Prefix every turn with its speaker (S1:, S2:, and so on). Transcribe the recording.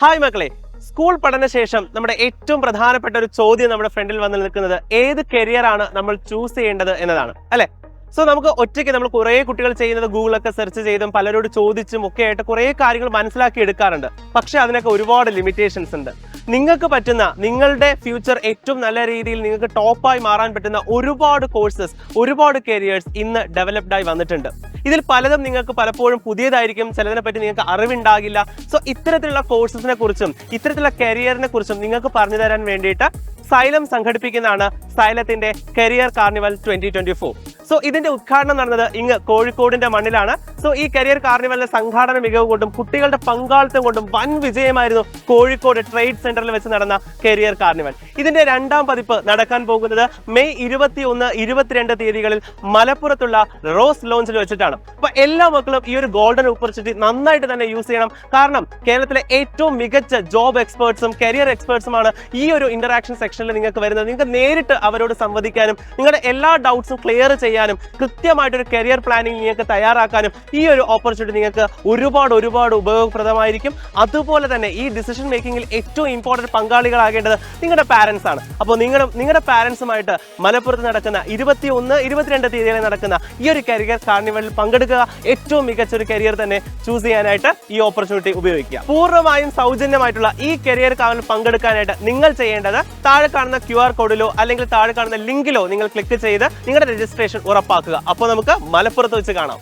S1: Hi മക്കളെ, school പഠനശേഷം നമ്മുടെ ഏറ്റവും പ്രധാനപ്പെട്ട ഒരു ചോദ്യം നമ്മുടെ ഫ്രണ്ടിൽ വന്ന് നിൽക്കുന്നത് ഏത് കരിയർ ആണ് നമ്മൾ ചൂസ് ചെയ്യേണ്ടത് എന്നതാണ്, അല്ലെ? സോ നമുക്ക് ഒറ്റയ്ക്ക് നമ്മൾ കുറേ കുട്ടികൾ ചെയ്യുന്നത് ഗൂഗിളൊക്കെ സെർച്ച് ചെയ്തും പലരോട് ചോദിച്ചും ഒക്കെ ആയിട്ട് കുറേ കാര്യങ്ങൾ മനസ്സിലാക്കി എടുക്കാറുണ്ട്. പക്ഷെ അതിനൊക്കെ ഒരുപാട് ലിമിറ്റേഷൻസ് ഉണ്ട്. നിങ്ങൾക്ക് പറ്റുന്ന, നിങ്ങളുടെ ഫ്യൂച്ചർ ഏറ്റവും നല്ല രീതിയിൽ നിങ്ങൾക്ക് ടോപ്പായി മാറാൻ പറ്റുന്ന ഒരുപാട് കോഴ്സസ്, ഒരുപാട് കരിയേഴ്സ് ഇന്ന് ഡെവലപ്ഡ് ആയി വന്നിട്ടുണ്ട്. ഇതിൽ പലതും നിങ്ങൾക്ക് പലപ്പോഴും പുതിയതായിരിക്കും, ചിലതിനെ പറ്റി നിങ്ങൾക്ക് അറിവുണ്ടാകില്ല. സോ ഇത്തരത്തിലുള്ള കോഴ്സസിനെ കുറിച്ചും ഇത്തരത്തിലുള്ള കരിയറിനെ കുറിച്ചും നിങ്ങൾക്ക് പറഞ്ഞു തരാൻ വേണ്ടിയിട്ട് സൈലം സംഘടിപ്പിക്കുന്നതാണ് സൈലത്തിന്റെ കരിയർ കാർണിവൽ 2024. സോ ഇതിന്റെ ഉദ്ഘാടനം നടന്നത് ഇങ്ങ് കോഴിക്കോടിന്റെ മണ്ണിലാണ്. സോ ഈ കരിയർ കാർണിവലിന്റെ സംഘാടന മികവ് കൊണ്ടും കുട്ടികളുടെ പങ്കാളിത്തം കൊണ്ടും വൻ വിജയമായിരുന്നു കോഴിക്കോട് ട്രേഡ് സെന്ററിൽ വെച്ച് നടന്ന കരിയർ കാർണിവൽ. ഇതിന്റെ രണ്ടാം പതിപ്പ് നടക്കാൻ പോകുന്നത് മെയ് 21, 22 തീയതികളിൽ മലപ്പുറത്തുള്ള റോസ് ലോഞ്ചിൽ വെച്ചിട്ടാണ്. അപ്പൊ എല്ലാ മക്കളും ഈ ഒരു ഗോൾഡൻ ഓപ്പർച്യൂണിറ്റി നന്നായിട്ട് തന്നെ യൂസ് ചെയ്യണം. കാരണം കേരളത്തിലെ ഏറ്റവും മികച്ച ജോബ് എക്സ്പേർട്സും കരിയർ എക്സ്പേർട്സുമാണ് ഈ ഒരു ഇന്ററാക്ഷൻ സെക്ഷനിൽ നിങ്ങൾക്ക് വരുന്നത്. നിങ്ങൾക്ക് നേരിട്ട് അവരോട് സംവദിക്കാനും നിങ്ങളുടെ എല്ലാ ഡൗട്ട്സും ക്ലിയർ ചെയ്യാനും കൃത്യമായിട്ടൊരു കരിയർ പ്ലാനിങ് നിങ്ങൾക്ക് തയ്യാറാക്കാനും ഈ ഒരു ഓപ്പർച്യൂണിറ്റി നിങ്ങൾക്ക് ഒരുപാട് ഉപയോഗപ്രദമായിരിക്കും. അതുപോലെ തന്നെ ഈ ഡിസിഷൻ മേക്കിംഗിൽ ഏറ്റവും ഇമ്പോർട്ടൻറ്റ് പങ്കാളികളാകേണ്ടത് നിങ്ങളുടെ പാരൻസ് ആണ്. അപ്പോൾ നിങ്ങളുടെ പാരൻസുമായിട്ട് മലപ്പുറത്ത് നടക്കുന്ന 21, 22 തീയതികളിൽ നടക്കുന്ന ഈ ഒരു കരിയർ കാർണിവലിൽ പങ്കെടുക്കുക. ഏറ്റവും മികച്ച ഒരു കരിയർ തന്നെ ചൂസ് ചെയ്യാനായിട്ട് ഈ ഓപ്പർച്യൂണിറ്റി ഉപയോഗിക്കുക. പൂർണ്ണമായും സൗജന്യമായിട്ടുള്ള ഈ കരിയർ കാർണിവലിൽ പങ്കെടുക്കാനായിട്ട് നിങ്ങൾ ചെയ്യേണ്ടത് താഴെ കാണുന്ന QR കോഡിലോ അല്ലെങ്കിൽ താഴെ കാണുന്ന ലിങ്കിലോ നിങ്ങൾ ക്ലിക്ക് ചെയ്ത് നിങ്ങളുടെ രജിസ്ട്രേഷൻ ഉറപ്പാക്കുക. അപ്പോൾ നമുക്ക് മലപ്പുറത്ത് വെച്ച് കാണാം.